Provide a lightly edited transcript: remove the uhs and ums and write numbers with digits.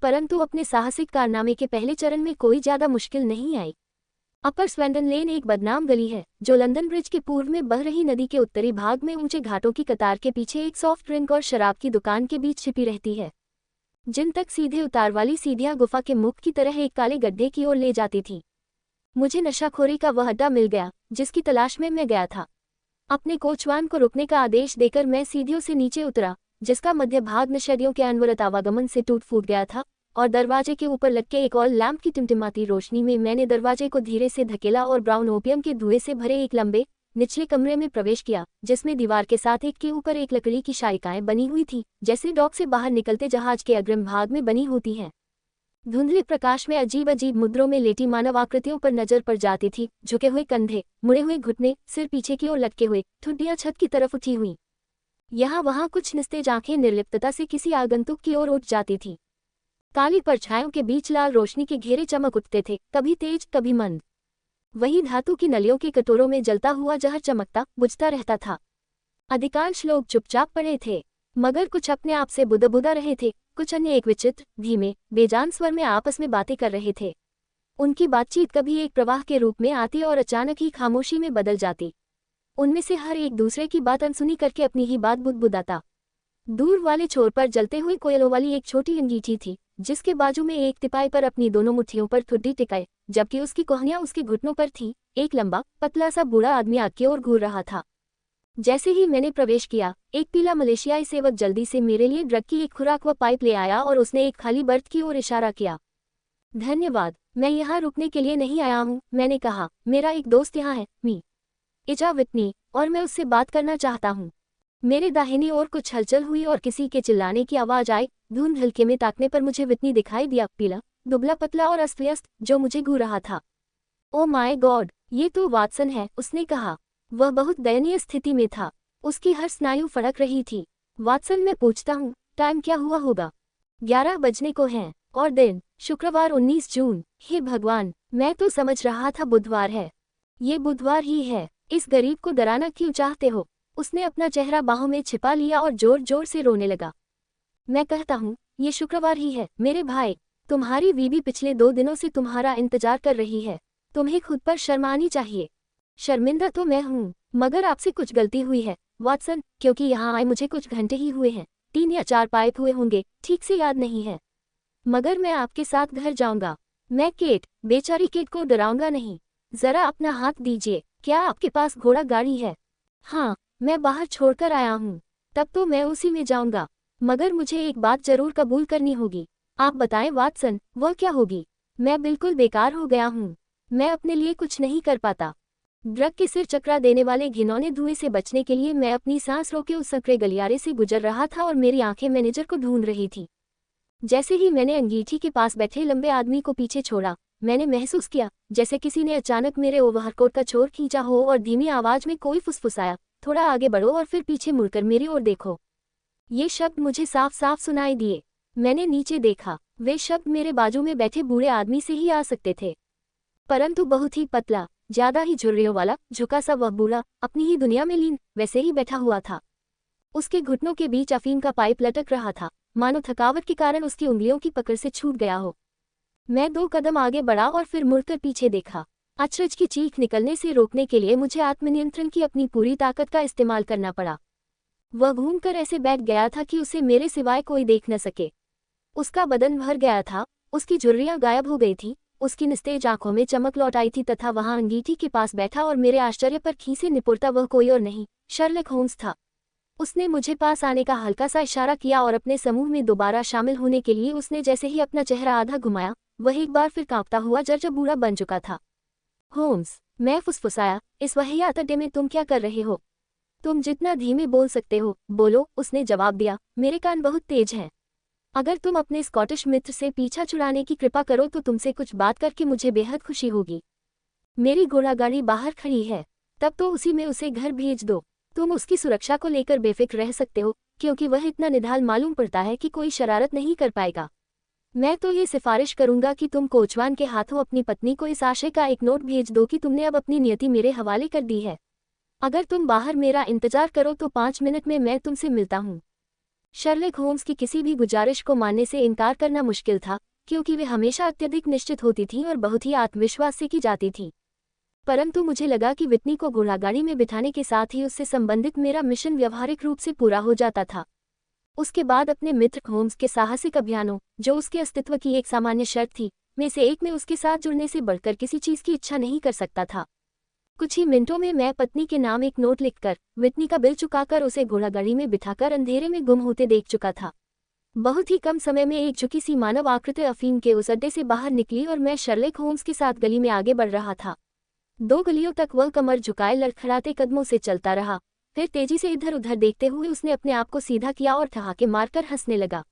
परंतु अपने साहसिक कारनामे के पहले चरण में कोई ज्यादा मुश्किल नहीं आई। अपर स्वैंडन लेन एक बदनाम गली है जो लंदन ब्रिज के पूर्व में बह रही नदी के उत्तरी भाग में ऊंचे घाटों की कतार के पीछे एक सॉफ्ट ड्रिंक और शराब की दुकान के बीच छिपी रहती है, जिन तक सीधे उतार वाली सीढ़ियां गुफा के मुख की तरह एक काले गड्ढे की ओर ले जाती थी। मुझे नशाखोरी का वह अड्डा मिल गया जिसकी तलाश में मैं गया था। अपने कोचवान को रुकने का आदेश देकर मैं सीढ़ियों से नीचे उतरा, जिसका मध्य भाग नशेड़ियों के अनवरत आवागमन से टूट फूट गया था, और दरवाजे के ऊपर लटके एक ऑयल लैंप की टिमटिमाती रोशनी में मैंने दरवाजे को धीरे से धकेला और ब्राउन ओपियम के धुएं से भरे एक लंबे निचले कमरे में प्रवेश किया, जिसमें दीवार के साथ एक के ऊपर एक लकड़ी की शायिकाएं बनी हुई थी, जैसे डॉक से बाहर निकलते जहाज के अग्रिम भाग में बनी होती हैं। धुंधले प्रकाश में अजीब अजीब मुद्रों में लेटी मानव आकृतियों पर नजर पड़ जाती थी, झुके हुए कंधे, मुड़े हुए घुटने, सिर पीछे की ओर लटके हुए, ठुड्डियां छत की तरफ उठी हुई। यहाँ वहाँ कुछ निस्तेज आंखें निर्लिप्तता से किसी आगंतुक की ओर उठ जाती थी। काली परछाइयों के बीच लाल रोशनी के घेरे चमक उठते थे, कभी तेज कभी मंद। वही धातु की नलियों के कटोरों में जलता हुआ जहर चमकता बुझता रहता था। अधिकांश लोग चुपचाप पड़े थे, मगर कुछ अपने आप से बुदबुदा रहे थे, कुछ अन्य एक विचित्र धीमे बेजान स्वर में आपस में बातें कर रहे थे। उनकी बातचीत कभी एक प्रवाह के रूप में आती और अचानक ही खामोशी में बदल जाती। उनमें से हर एक दूसरे की बात अनसुनी करके अपनी ही बात बुदबुदाता। दूर वाले छोर पर जलते हुए कोयलों वाली एक छोटी अंगीठी थी, जिसके बाजू में एक तिपाई पर अपनी दोनों मुट्ठियों पर ठुड्डी टिकाए, जबकि उसकी कोहनियां उसके घुटनों पर थी। एक लंबा पतला सा बूढ़ा आदमी आग की ओर घूर रहा था। जैसे ही मैंने प्रवेश किया, एक पीला मलेशियाई सेवक जल्दी से मेरे लिए ड्रग की एक खुराक व पाइप ले आया और उसने एक खाली बर्थ की ओर इशारा किया। धन्यवाद, मैं यहाँ रुकने के लिए नहीं आया हूँ, मैंने कहा। मेरा एक दोस्त यहाँ है, मी इजा विटनी, और मैं उससे बात करना चाहता हूँ। मेरे दाहिनी ओर कुछ हलचल हुई और किसी के चिल्लाने की आवाज आई। धुंध हल्के में ताकने पर मुझे विटनी दिखाई दिया, पीला, दुबला पतला और अस्त व्यस्त, जो मुझे घूर रहा था। ओ माय गॉड, ये तो वाटसन है, उसने कहा। वह बहुत दयनीय स्थिति में था, उसकी हर स्नायु फड़क रही थी। वाटसन, मैं पूछता हूँ, टाइम क्या हुआ होगा? 11 बजने को हैं, और दिन शुक्रवार 19 जून। हे भगवान, मैं तो समझ रहा था बुधवार है। ये बुधवार ही है। इस गरीब को डराना क्यों चाहते हो? उसने अपना चेहरा बाहों में छिपा लिया और जोर जोर से रोने लगा। मैं कहता हूँ, ये शुक्रवार ही है मेरे भाई। तुम्हारी बीवी पिछले 2 दिनों से तुम्हारा इंतजार कर रही है। तुम्हें खुद पर शर्म आनी चाहिए। शर्मिंदा तो मैं हूँ, मगर आपसे कुछ गलती हुई है वाटसन, क्योंकि यहाँ आए मुझे कुछ घंटे ही हुए हैं। 3 या 4 पाइप हुए होंगे, ठीक से याद नहीं है। मगर मैं आपके साथ घर जाऊंगा। मैं केट, बेचारी केट को डराऊंगा नहीं। जरा अपना हाथ दीजिए। क्या आपके पास घोड़ा गाड़ी है? हाँ, मैं बाहर छोड़कर आया हूँ। तब तो मैं उसी में जाऊंगा, मगर मुझे एक बात जरूर कबूल करनी होगी। आप बताएं वाटसन, वह क्या होगी? मैं बिल्कुल बेकार हो गया हूँ। मैं अपने लिए कुछ नहीं कर पाता। ड्रग के सिर चकरा देने वाले घिनौने धुएं से बचने के लिए मैं अपनी सांस रोके उस संकरे गलियारे से गुजर रहा था और मेरी आंखें मैनेजर को ढूंढ रही थी। जैसे ही मैंने अंगीठी के पास बैठे लंबे आदमी को पीछे छोड़ा, मैंने महसूस किया जैसे किसी ने अचानक मेरे ओवरकोट का छोर खींचा हो और धीमी आवाज में कोई फुसफुसाया, थोड़ा आगे बढ़ो और फिर पीछे मुड़कर मेरी ओर देखो। ये शब्द मुझे साफ साफ सुनाई दिए। मैंने नीचे देखा। वे शब्द मेरे बाजू में बैठे बूढ़े आदमी से ही आ सकते थे, परंतु बहुत ही पतला, ज्यादा ही झुर्रियों वाला, झुका सा वह बूढ़ा अपनी ही दुनिया में लीन वैसे ही बैठा हुआ था। उसके घुटनों के बीच अफीम का पाइप लटक रहा था, मानो थकावट के कारण उसकी उंगलियों की पकड़ से छूट गया हो। मैं 2 कदम आगे बढ़ा और फिर मुड़कर पीछे देखा। अचरज की चीख निकलने से रोकने के लिए मुझे आत्मनियंत्रण की अपनी पूरी ताकत का इस्तेमाल करना पड़ा। वह घूमकर ऐसे बैठ गया था कि उसे मेरे सिवाय कोई देख न सके। उसका बदन भर गया था, उसकी झुर्रियां गायब हो गई थी, उसकी निस्तेज आंखों में चमक लौट आई थी, तथा वहां अंगीठी के पास बैठा और मेरे आश्चर्य पर खीसे निपुरता वह कोई और नहीं, शर्लक होम्स था। उसने मुझे पास आने का हल्का सा इशारा किया और अपने समूह में दोबारा शामिल होने के लिए उसने जैसे ही अपना चेहरा आधा घुमाया, वह एक बार फिर कांपता हुआ जर्जर बूढ़ा बन चुका था। होम्स, मैं फुसफुसाया, इस वाहियात अड्डे में तुम क्या कर रहे हो? तुम जितना धीमे बोल सकते हो बोलो, उसने जवाब दिया। मेरे कान बहुत तेज हैं। अगर तुम अपने स्कॉटिश मित्र से पीछा छुड़ाने की कृपा करो तो तुमसे कुछ बात करके मुझे बेहद खुशी होगी। मेरी घोड़ागाड़ी बाहर खड़ी है, तब तो उसी में उसे घर भेज दो। तुम उसकी सुरक्षा को लेकर बेफिक्र रह सकते हो, क्योंकि वह इतना निढाल मालूम पड़ता है कि कोई शरारत नहीं कर पाएगा। मैं तो ये सिफारिश करूंगा कि तुम कोचवान के हाथों अपनी पत्नी को इस आशय का एक नोट भेज दो कि तुमने अब अपनी नियति मेरे हवाले कर दी है। अगर तुम बाहर मेरा इंतजार करो तो 5 मिनट में मैं तुमसे मिलता हूँ। शर्लक होम्स की किसी भी गुजारिश को मानने से इनकार करना मुश्किल था, क्योंकि वे हमेशा अत्यधिक निश्चित होती थीं और बहुत ही आत्मविश्वास से की जाती थीं। परंतु मुझे लगा कि विटनी को घोड़ागाड़ी में बिठाने के साथ ही उससे संबंधित मेरा मिशन व्यावहारिक रूप से पूरा हो जाता था। उसके बाद अपने मित्र होम्स के साहसिक अभियानों, जो उसके अस्तित्व की एक सामान्य शर्त थी, में से एक में उसके साथ जुड़ने से बढ़कर किसी चीज़ की इच्छा नहीं कर सकता था। कुछ ही मिनटों में मैं पत्नी के नाम एक नोट लिखकर, विटनी का बिल चुकाकर उसे घोड़ागाड़ी में बिठाकर अंधेरे में गुम होते देख चुका था। बहुत ही कम समय में एक झुकी सी मानव आकृति अफीम के उस अड्डे से बाहर निकली और मैं शर्लक होम्स के साथ गली में आगे बढ़ रहा था। 2 गलियों तक वह कमर झुकाए लड़खड़ाते कदमों से चलता रहा। फिर तेजी से इधर उधर देखते हुए उसने अपने आप को सीधा किया और ठहाके मारकर हंसने लगा।